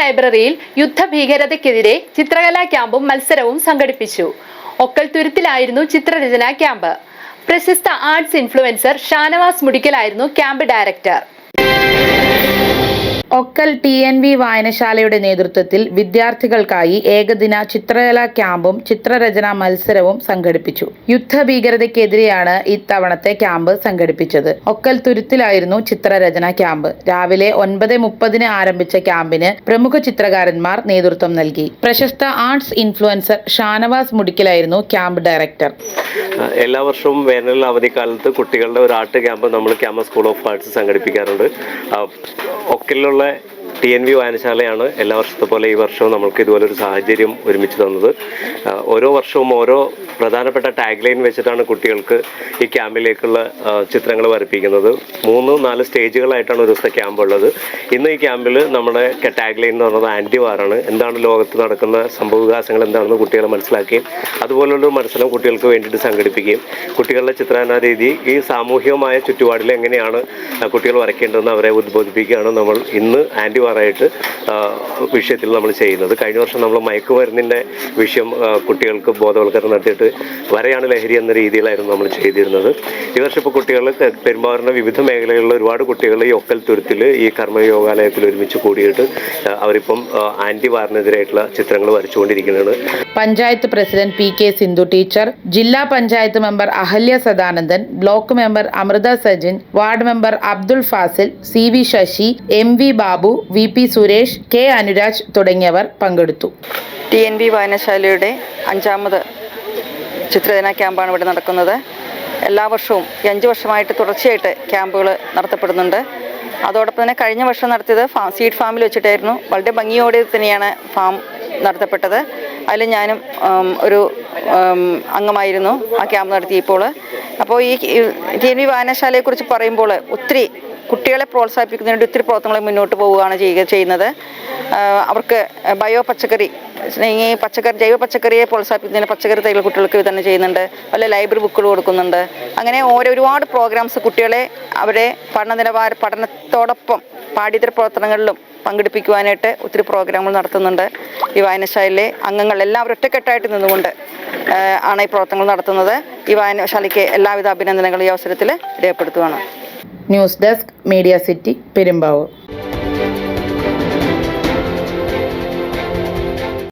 ലൈബ്രറിയിൽ യുദ്ധഭീകരതയ്ക്കെതിരെ ചിത്രകലാ ക്യാമ്പും മത്സരവും സംഘടിപ്പിച്ചു. ഒക്കൽ തുരുത്തിലായിരുന്നു ചിത്രരചനാ ക്യാമ്പ്. പ്രശസ്ത ആർട്സ് ഇൻഫ്ലുവൻസർ ഷാനവാസ് മുടിക്കലായിരുന്നു ക്യാമ്പ് ഡയറക്ടർ. ഒക്കൽ TNV വായനശാലയുടെ നേതൃത്വത്തിൽ വിദ്യാർത്ഥികൾക്കായി ഏകദിന ചിത്രകലാ ക്യാമ്പും ചിത്രരചനാ മത്സരവും സംഘടിപ്പിച്ചു. യുദ്ധഭീകരതയ്ക്കെതിരെയാണ് ഇത്തവണത്തെ ക്യാമ്പ് സംഘടിപ്പിച്ചത്. ഒക്കൽ തുരുത്തിലായിരുന്നു ചിത്രരചനാ ക്യാമ്പ്. രാവിലെ 9:30 ആരംഭിച്ച ക്യാമ്പിന് പ്രമുഖ ചിത്രകാരന്മാർ നേതൃത്വം നൽകി. പ്രശസ്ത ആർട്സ് ഇൻഫ്ലുവൻസർ ഷാനവാസ് മുടിക്കലായിരുന്നു ക്യാമ്പ് ഡയറക്ടർ. എല്ലാ വർഷവും വേനൽ അവധിക്കാലത്ത് കുട്ടികളുടെ ഒരു ആർട്ട് ക്യാമ്പ് നമ്മൾ ക്യാമ്പസ് സ്കൂൾ ഓഫ് ആർട്സ് സംഘടിപ്പിക്കാറുണ്ട്. ഒക്കലിലുള്ള TNV വായനശാലയാണ് എല്ലാ വർഷത്തെ പോലെ ഈ വർഷവും നമ്മൾക്ക് ഇതുപോലൊരു സാഹചര്യം ഒരുമിച്ച് തന്നത്. ഓരോ വർഷവും ഓരോ പ്രധാനപ്പെട്ട ടാഗ് ലൈൻ വെച്ചിട്ടാണ് കുട്ടികൾക്ക് ഈ ക്യാമ്പിലേക്കുള്ള ചിത്രങ്ങൾ വരപ്പിക്കുന്നത്. 3-4 സ്റ്റേജുകളായിട്ടാണ് ഒരു ദിവസത്തെ ക്യാമ്പ് ഉള്ളത്. ഇന്ന് ഈ ക്യാമ്പിൽ നമ്മുടെ ടാഗ് ലൈൻ എന്ന് പറയുന്നത് ആൻറ്റി വാറാണ്. എന്താണ് ലോകത്ത് നടക്കുന്ന സംഭവവികാസങ്ങൾ എന്താണെന്ന് കുട്ടികളെ മനസ്സിലാക്കുകയും അതുപോലുള്ളൊരു മത്സരം കുട്ടികൾക്ക് വേണ്ടിയിട്ട് സംഘടിപ്പിക്കുകയും കുട്ടികളുടെ ചിത്രരചനാ രീതി ഈ സാമൂഹികമായ ചുറ്റുപാടിൽ എങ്ങനെയാണ് കുട്ടികൾ വരയ്ക്കേണ്ടതെന്ന് അവരെ ഉദ്ബോധിപ്പിക്കുകയാണ് നമ്മൾ ഇന്ന് ആൻറ്റി വാറായിട്ട് വിഷയത്തിൽ നമ്മൾ ചെയ്യുന്നത്. കഴിഞ്ഞ വർഷം നമ്മൾ മയക്കുമരുന്നിൻ്റെ വിഷയം കുട്ടികൾക്ക് ബോധവൽക്കരണം നടത്തിയിട്ട് വരയാണ് ലഹരി എന്ന രീതിയിലായിരുന്നു നമ്മൾ ചെയ്തിരുന്നത്. ഈ വർഷം ഇപ്പോൾ കുട്ടികൾ പെരുമ്പാവൂരിൻ്റെ വിവിധ മേഖലകളിലുള്ള ഒരുപാട് കുട്ടികൾ ഈ ഒക്കൽ തുരുത്തിൽ ഈ കർമ്മയോഗാലയത്തിൽ ഒരുമിച്ച് കൂടിയിട്ട് അവരിപ്പം ആൻറ്റി വാറിനെതിരായിട്ടുള്ള ചിത്രങ്ങൾ വരച്ചുകൊണ്ടിരിക്കുന്നതാണ്. Panchayat president PK Sindhu teacher, ജില്ലാ panchayat member Ahalya Sadanandan, block member Amrutha Sajin, ward member Abdul Fazil, CV Sasi, MV Babu, VP Suresh, K Anuraj തുടങ്ങിയവർ പങ്കെടുത്തു. TNV വായനശാലയുടെ 5ാമത് ചിത്രരചനാ ക്യാമ്പാണ് ഇവിടെ നടക്കുന്നത്. എല്ലാ വർഷവും 5 വർഷമായിട്ട് തുടർച്ചയായിട്ട് ക്യാമ്പുകൾ നടത്തപ്പെടുന്നുണ്ട്. അതോടൊപ്പം തന്നെ കഴിഞ്ഞ വർഷം നടത്തിയത് സീഡ് ഫാമിൽ വെച്ചിട്ടായിരുന്നു. വളരെ ഭംഗിയോടെ തന്നെയാണ് ഫാം നടത്തപ്പെട്ടത്. അതിൽ ഞാനും ഒരു അംഗമായിരുന്നു ആ ക്യാമ്പ് നടത്തിയപ്പോൾ. അപ്പോൾ ഈ TNV വായനശാലയെക്കുറിച്ച് പറയുമ്പോൾ ഒത്തിരി കുട്ടികളെ പ്രോത്സാഹിപ്പിക്കുന്നതിന് വേണ്ടി ഒത്തിരി പ്രവർത്തനങ്ങൾ മുന്നോട്ട് പോവുകയാണ് ചെയ്യുന്നത്. അവർക്ക് പച്ചക്കറി ജൈവ പച്ചക്കറിയെ പ്രോത്സാഹിപ്പിക്കുന്നതിന് പച്ചക്കറി തൈകൾ കുട്ടികൾക്ക് വിതരണം ചെയ്യുന്നുണ്ട്. പല ലൈബ്രറി ബുക്കുകൾ കൊടുക്കുന്നുണ്ട്. അങ്ങനെ ഒരുപാട് പ്രോഗ്രാംസ് കുട്ടികളെ അവരെ പഠനത്തോടൊപ്പം പാഠ്യേതര പ്രവർത്തനങ്ങളിലും പങ്കെടുപ്പിക്കുവാനായിട്ട് ഒത്തിരി പ്രോഗ്രാമുകൾ നടത്തുന്നുണ്ട്. ഈ വായനശാലയിലെ അംഗങ്ങൾ എല്ലാവരും ഒറ്റക്കെട്ടായിട്ട് നിന്നുകൊണ്ട് ആണ് ഈ പ്രവർത്തനങ്ങൾ നടത്തുന്നത്. ഈ വായനശാലയ്ക്ക് എല്ലാവിധ അഭിനന്ദനങ്ങളും ഈ അവസരത്തിൽ രേഖപ്പെടുത്തുകയാണ്. News desk, media city, Perumbavoor.